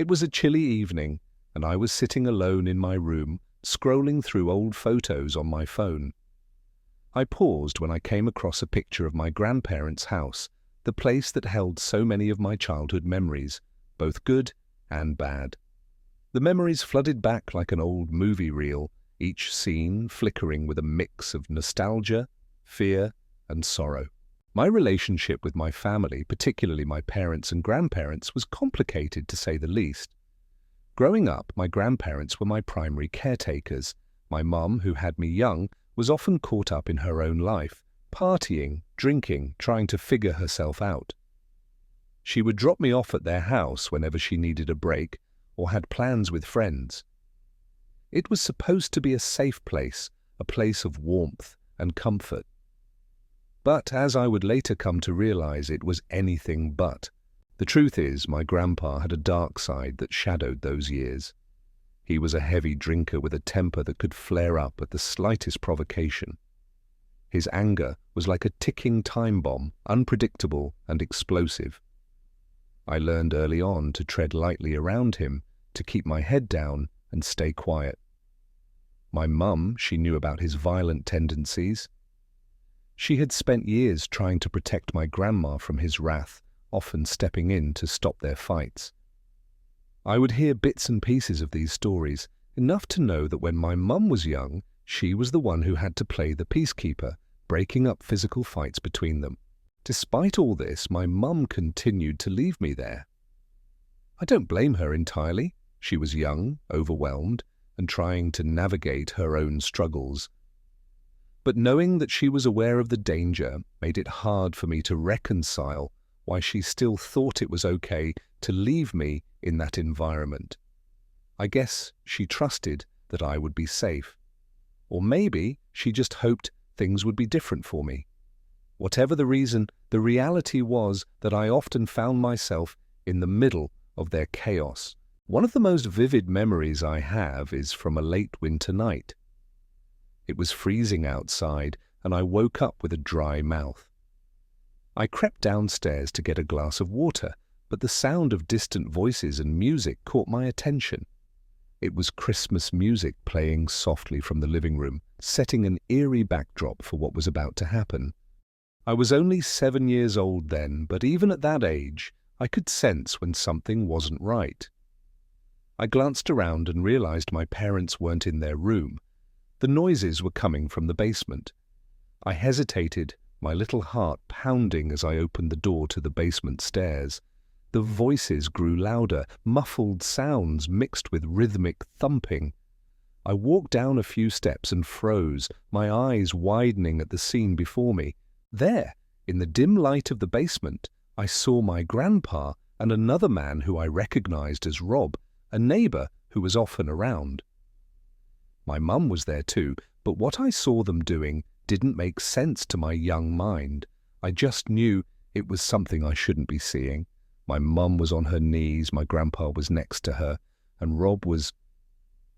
It was a chilly evening, and I was sitting alone in my room, scrolling through old photos on my phone. I paused when I came across a picture of my grandparents' house, the place that held so many of my childhood memories, both good and bad. The memories flooded back like an old movie reel, each scene flickering with a mix of nostalgia, fear, and sorrow. My relationship with my family, particularly my parents and grandparents, was complicated to say the least. Growing up, my grandparents were my primary caretakers. My mum, who had me young, was often caught up in her own life, partying, drinking, trying to figure herself out. She would drop me off at their house whenever she needed a break or had plans with friends. It was supposed to be a safe place, a place of warmth and comfort. But as I would later come to realize, it was anything but. The truth is, my grandpa had a dark side that shadowed those years. He was a heavy drinker with a temper that could flare up at the slightest provocation. His anger was like a ticking time bomb, unpredictable and explosive. I learned early on to tread lightly around him, to keep my head down and stay quiet. My mum, she knew about his violent tendencies. She had spent years trying to protect my grandma from his wrath, often stepping in to stop their fights. I would hear bits and pieces of these stories, enough to know that when my mum was young, she was the one who had to play the peacekeeper, breaking up physical fights between them. Despite all this, my mum continued to leave me there. I don't blame her entirely. She was young, overwhelmed, and trying to navigate her own struggles. But knowing that she was aware of the danger made it hard for me to reconcile why she still thought it was okay to leave me in that environment. I guess she trusted that I would be safe. Or maybe she just hoped things would be different for me. Whatever the reason, the reality was that I often found myself in the middle of their chaos. One of the most vivid memories I have is from a late winter night. It was freezing outside, and I woke up with a dry mouth. I crept downstairs to get a glass of water, but the sound of distant voices and music caught my attention. It was Christmas music playing softly from the living room, setting an eerie backdrop for what was about to happen. I was only 7 years old then, but even at that age, I could sense when something wasn't right. I glanced around and realized my parents weren't in their room. The noises were coming from the basement. I hesitated, my little heart pounding as I opened the door to the basement stairs. The voices grew louder, muffled sounds mixed with rhythmic thumping. I walked down a few steps and froze, my eyes widening at the scene before me. There, in the dim light of the basement, I saw my grandpa and another man who I recognized as Rob, a neighbor who was often around. My mum was there too, but what I saw them doing didn't make sense to my young mind. I just knew it was something I shouldn't be seeing. My mum was on her knees, my grandpa was next to her, and Rob was,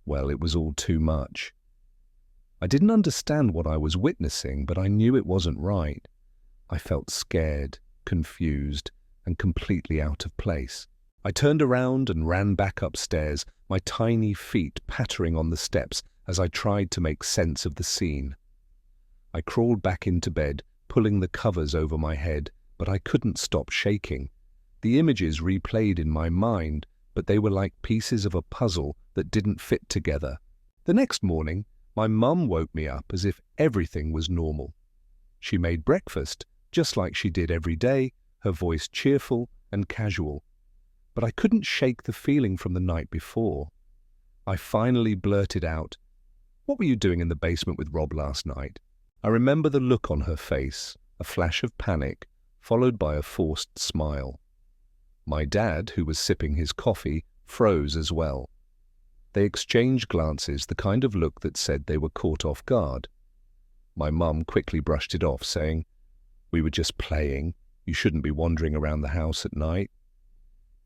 well, it was all too much. I didn't understand what I was witnessing, but I knew it wasn't right. I felt scared, confused, and completely out of place. I turned around and ran back upstairs, my tiny feet pattering on the steps as I tried to make sense of the scene. I crawled back into bed, pulling the covers over my head, but I couldn't stop shaking. The images replayed in my mind, but they were like pieces of a puzzle that didn't fit together. The next morning, my mum woke me up as if everything was normal. She made breakfast, just like she did every day, her voice cheerful and casual. But I couldn't shake the feeling from the night before. I finally blurted out, "What were you doing in the basement with Rob last night?" I remember the look on her face, a flash of panic, followed by a forced smile. My dad, who was sipping his coffee, froze as well. They exchanged glances, the kind of look that said they were caught off guard. My mum quickly brushed it off, saying, "We were just playing. You shouldn't be wandering around the house at night."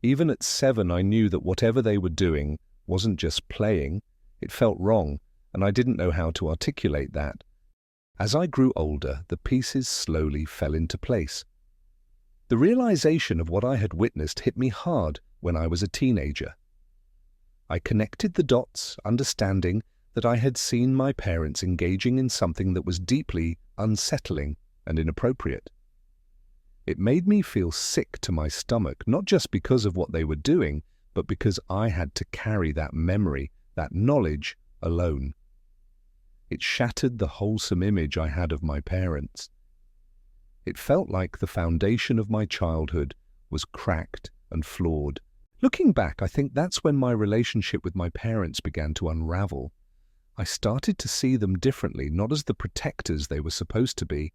Even at 7, I knew that whatever they were doing wasn't just playing. It felt wrong, and I didn't know how to articulate that. As I grew older, the pieces slowly fell into place. The realization of what I had witnessed hit me hard when I was a teenager. I connected the dots, understanding that I had seen my parents engaging in something that was deeply unsettling and inappropriate. It made me feel sick to my stomach, not just because of what they were doing, but because I had to carry that memory, that knowledge, alone. It shattered the wholesome image I had of my parents. It felt like the foundation of my childhood was cracked and flawed. Looking back, I think that's when my relationship with my parents began to unravel. I started to see them differently, not as the protectors they were supposed to be,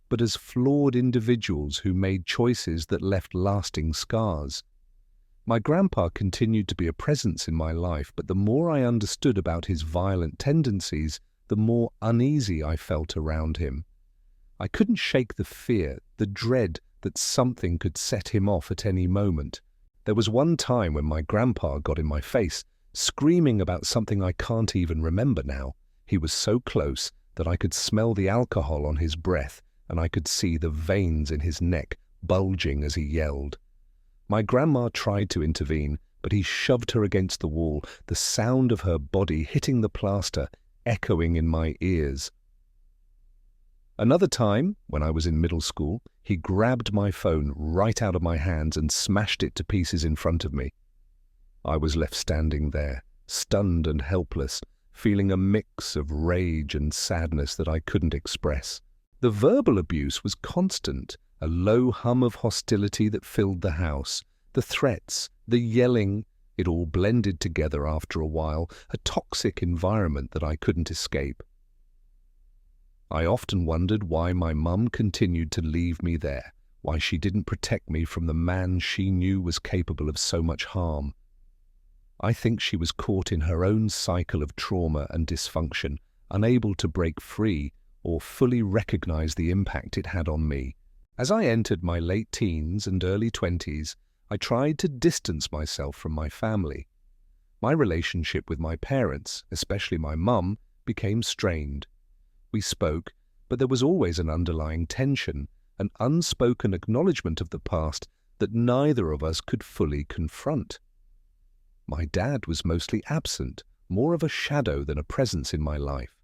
but as flawed individuals who made choices that left lasting scars. My grandpa continued to be a presence in my life, but the more I understood about his violent tendencies, the more uneasy I felt around him. I couldn't shake the fear, the dread that something could set him off at any moment. There was one time when my grandpa got in my face, screaming about something I can't even remember now. He was so close that I could smell the alcohol on his breath, and I could see the veins in his neck bulging as he yelled. My grandma tried to intervene, but he shoved her against the wall, the sound of her body hitting the plaster echoing in my ears. Another time, when I was in middle school, he grabbed my phone right out of my hands and smashed it to pieces in front of me. I was left standing there, stunned and helpless, feeling a mix of rage and sadness that I couldn't express. The verbal abuse was constant, a low hum of hostility that filled the house. The threats, the yelling, it all blended together after a while, a toxic environment that I couldn't escape. I often wondered why my mum continued to leave me there, why she didn't protect me from the man she knew was capable of so much harm. I think she was caught in her own cycle of trauma and dysfunction, unable to break free or fully recognize the impact it had on me. As I entered my late teens and early 20s, I tried to distance myself from my family. My relationship with my parents, especially my mum, became strained. We spoke, but there was always an underlying tension, an unspoken acknowledgement of the past that neither of us could fully confront. My dad was mostly absent, more of a shadow than a presence in my life.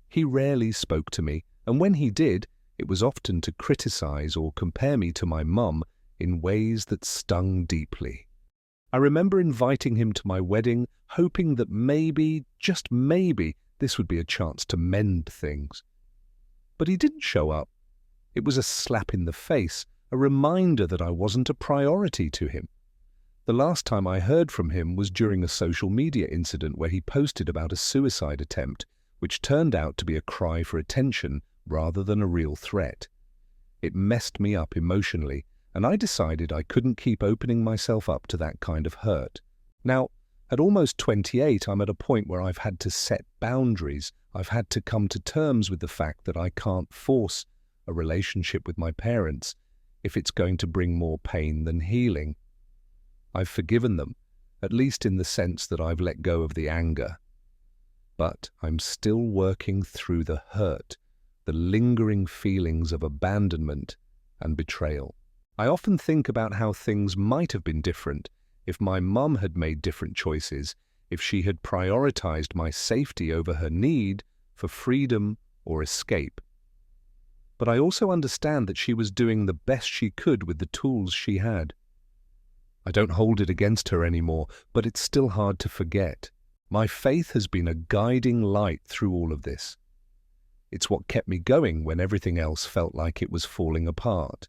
He rarely spoke to me, and when he did, it was often to criticize or compare me to my mum in ways that stung deeply. I remember inviting him to my wedding, hoping that maybe, just maybe, this would be a chance to mend things. But he didn't show up. It was a slap in the face, a reminder that I wasn't a priority to him. The last time I heard from him was during a social media incident where he posted about a suicide attempt, which turned out to be a cry for attention rather than a real threat. It messed me up emotionally, and I decided I couldn't keep opening myself up to that kind of hurt. Now, at almost 28, I'm at a point where I've had to set boundaries. I've had to come to terms with the fact that I can't force a relationship with my parents if it's going to bring more pain than healing. I've forgiven them, at least in the sense that I've let go of the anger. But I'm still working through the hurt, the lingering feelings of abandonment and betrayal. I often think about how things might have been different if my mum had made different choices, if she had prioritized my safety over her need for freedom or escape. But I also understand that she was doing the best she could with the tools she had. I don't hold it against her anymore, but it's still hard to forget. My faith has been a guiding light through all of this. It's what kept me going when everything else felt like it was falling apart.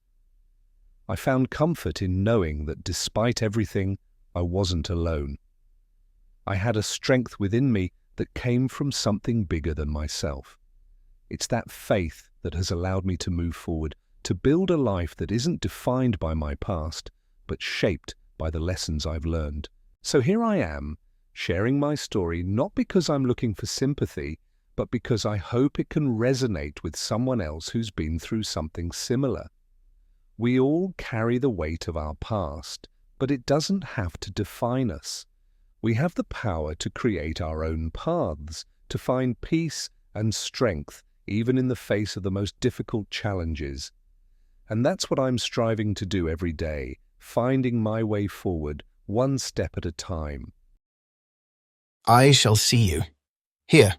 I found comfort in knowing that despite everything, I wasn't alone. I had a strength within me that came from something bigger than myself. It's that faith that has allowed me to move forward, to build a life that isn't defined by my past, but shaped by the lessons I've learned. So here I am, sharing my story not because I'm looking for sympathy, but because I hope it can resonate with someone else who's been through something similar. We all carry the weight of our past, but it doesn't have to define us. We have the power to create our own paths, to find peace and strength even in the face of the most difficult challenges. And that's what I'm striving to do every day, finding my way forward, one step at a time. I shall see you. Here,